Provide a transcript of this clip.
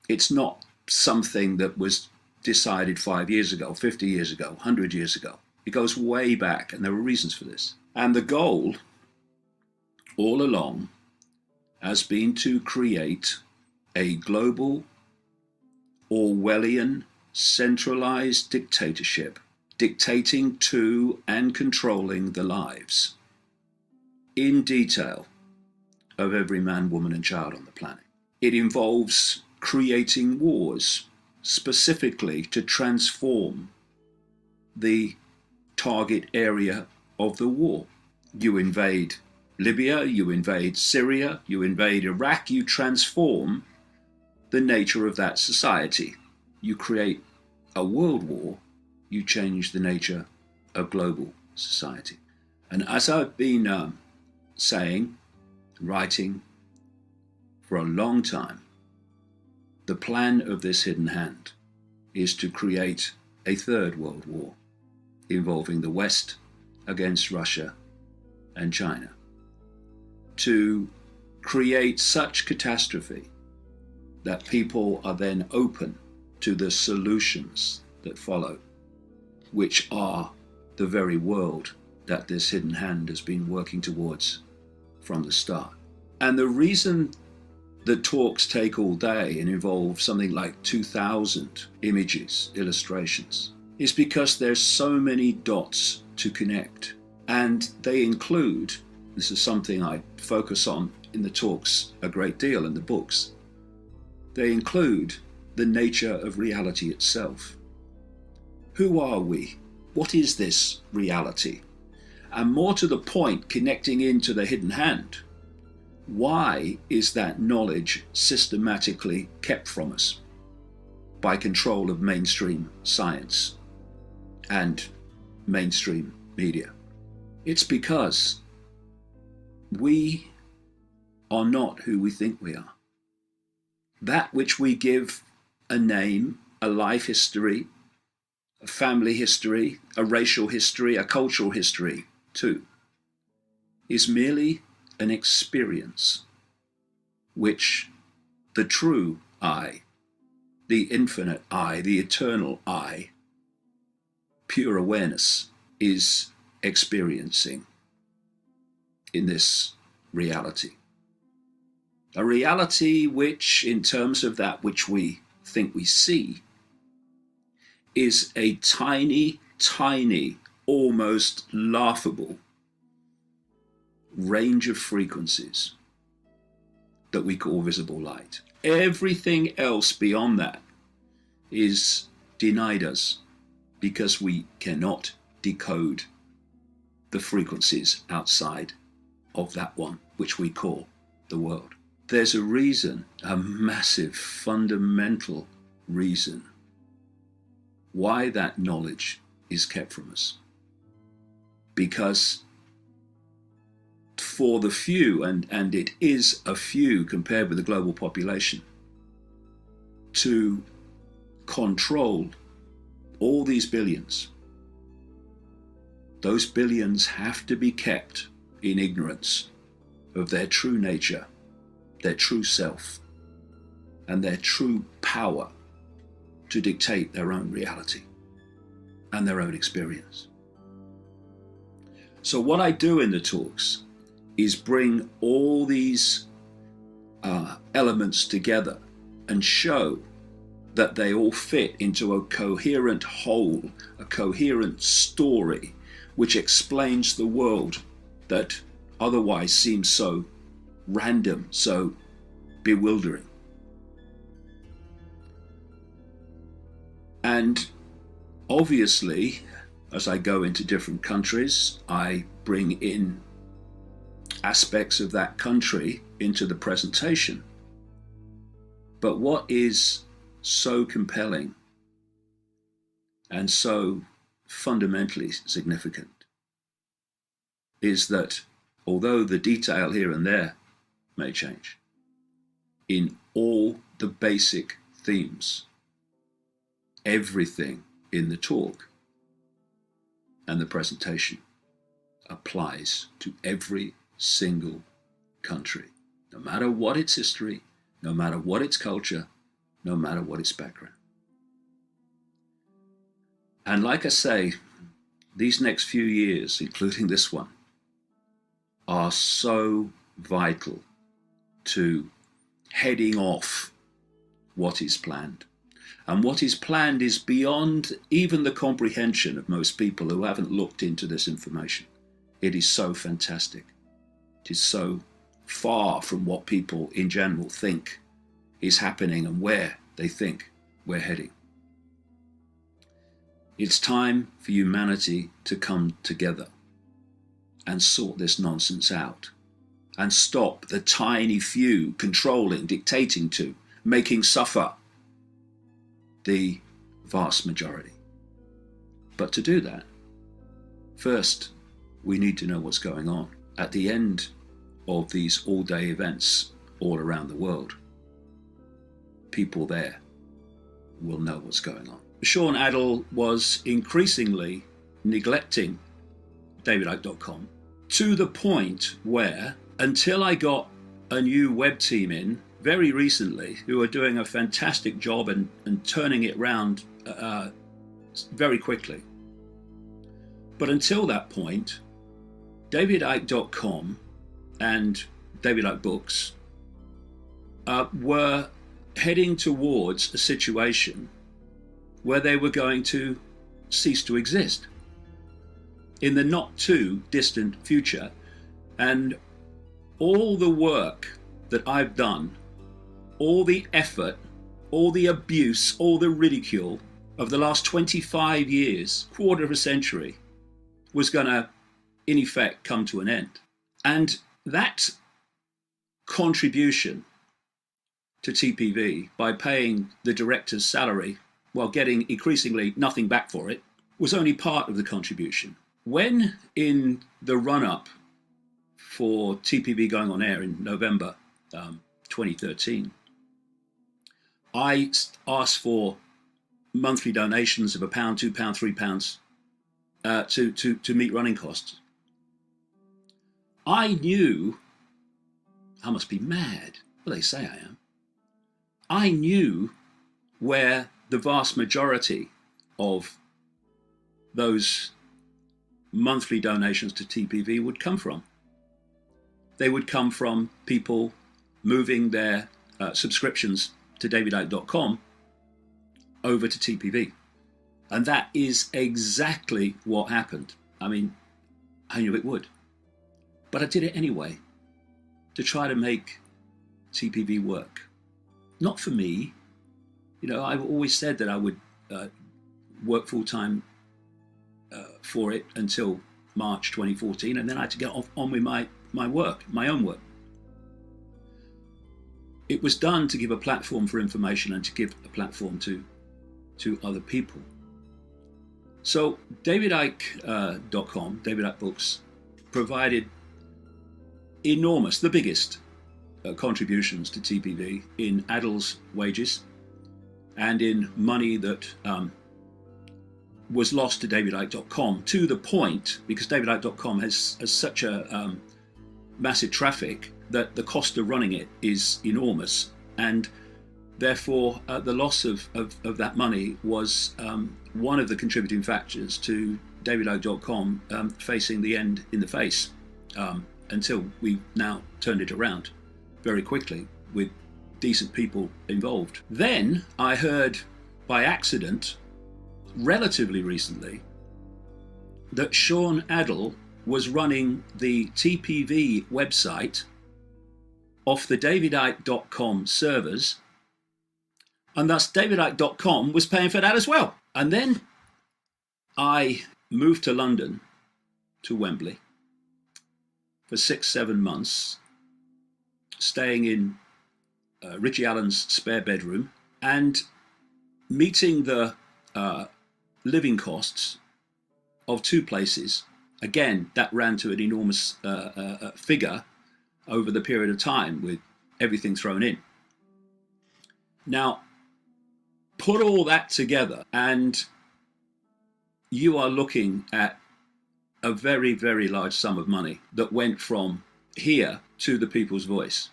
It's not something that was decided 5 years ago, 50 years ago, 100 years ago. It goes way back, and there are reasons for this. And the goal all along has been to create a global, Orwellian, centralized dictatorship, dictating to and controlling the lives in detail of every man, woman, and child on the planet. It involves creating wars specifically to transform the target area of the war. You invade Libya, you invade Syria, you invade Iraq, you transform the nature of that society. You create a world war, you change the nature of global society. And as I've been saying, writing for a long time, the plan of this hidden hand is to create a third world war involving the West against Russia and China, to create such catastrophe that people are then open to the solutions that follow, which are the very world that this hidden hand has been working towards from the start. And the reason the talks take all day and involve something like 2,000 images, illustrations, is because there's so many dots to connect. And they include, this is something I focus on in the talks a great deal in the books, they include the nature of reality itself. Who are we? What is this reality? And more to the point, connecting into the hidden hand, why is that knowledge systematically kept from us by control of mainstream science and mainstream media? It's because we are not who we think we are. That which we give a name, a life history, a family history, a racial history, a cultural history to, is merely an experience which the true I, the infinite I, the eternal I, pure awareness, is experiencing in this reality. A reality which, in terms of that which we think we see, is a tiny, tiny, almost laughable range of frequencies that we call visible light. Everything else beyond that is denied us because we cannot decode the frequencies outside of that one which we call the world. There's a reason, a massive, fundamental reason, why that knowledge is kept from us. Because for the few, and it is a few compared with the global population, to control all these billions, those billions have to be kept in ignorance of their true nature, their true self, and their true power to dictate their own reality and their own experience. So what I do in the talks is bring all these elements together and show that they all fit into a coherent whole, a coherent story, which explains the world that otherwise seems so random, so bewildering. And obviously, as I go into different countries, I bring in aspects of that country into the presentation. But what is so compelling and so fundamentally significant is that although the detail here and there may change, in all the basic themes, everything in the talk and the presentation applies to every single country, no matter what its history, no matter what its culture, no matter what its background. And like I say, these next few years, including this one, are so vital to heading off what is planned. And what is planned is beyond even the comprehension of most people who haven't looked into this information. It is so fantastic. It is so far from what people in general think is happening and where they think we're heading. It's time for humanity to come together and sort this nonsense out and stop the tiny few controlling, dictating to, making suffer the vast majority. But to do that, first, we need to know what's going on. At the end of these all-day events all around the world, people there will know what's going on. Sean Adel was increasingly neglecting DavidIcke.com to the point where, until I got a new web team in very recently who are doing a fantastic job and turning it around very quickly. But until that point, DavidIcke.com and David Icke Books were heading towards a situation where they were going to cease to exist in the not too distant future. And all the work that I've done, all the effort, all the abuse, all the ridicule of the last 25 years, quarter of a century, was going to, in effect, come to an end. And that contribution to TPV by paying the director's salary while getting increasingly nothing back for it was only part of the contribution. When in the run-up for TPV going on air in November 2013, I asked for monthly donations of £1, £2, £3 to meet running costs. I knew I must be mad. Well, they say I am. I knew where the vast majority of those monthly donations to TPV would come from. They would come from people moving their subscriptions to DavidIcke.com over to TPV. And that is exactly what happened. I mean, I knew it would. But I did it anyway, to try to make TPV work. Not for me. You know, I've always said that I would work full-time for it until March 2014, and then I had to get on with my work, my own work. It was done to give a platform for information and to give a platform to other people. So DavidIcke.com, David Icke Books, provided enormous, the biggest contributions to TPV in Adel's wages and in money that was lost to DavidIcke.com, to the point, because DavidIcke.com has such a massive traffic that the cost of running it is enormous, and therefore the loss of that money was one of the contributing factors to DavidIcke.com facing the end in the face, until we've now turned it around very quickly with decent people involved. Then I heard by accident, relatively recently, that Sean Adel was running the TPV website off the DavidIcke.com servers, and thus DavidIcke.com was paying for that as well. And then I moved to London, to Wembley, for 6-7 months, staying in Richie Allen's spare bedroom and meeting the living costs of 2 places. Again, that ran to an enormous figure over the period of time with everything thrown in. Now, put all that together and you are looking at a very, very large sum of money that went from here to the People's Voice.